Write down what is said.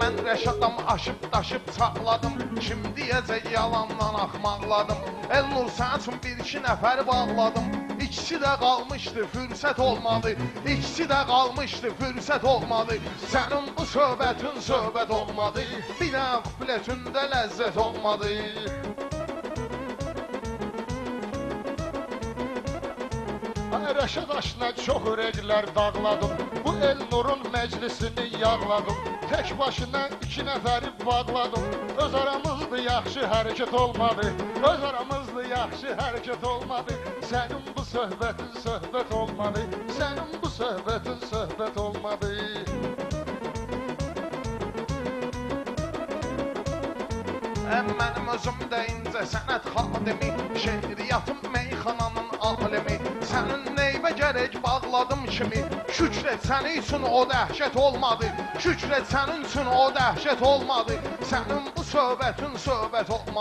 Mən rəşadam, aşıb daşıb çaqladım. Kim deyəcək yalandan axmaqladım. Elnur sənin üçün bir iki nəfəri bağladım. İkisi də qalmışdı, fürsət olmadı. İkisi də qalmışdı, fürsət olmadı. Sənin bu söhbətin söhbət olmadı. Bir də kupletində ləzzət olmadı. Rəşad aşına çox ürəklər dağladım. Bu Elnurun məclisini yağladım. Tək başına iki nəfəri bağladım. Öz aramızda yaxşı hərəkət olmadı. Öz aramızda yaxşı hərəkət olmadı. Sənin bu söhbətin söhbət olmadı. Sənin bu söhbətin söhbət olmadı. Mənim özüm də incə sənət xadimi, şeiriyyatım meyxananın alimi. Sənin neybə gərək bağladım kimi, şükr et sənin üçün o dəhşət olmadı. Şükr et sənin üçün o dəhşət olmadı. Sənin bu söhbətin söhbət olmadı.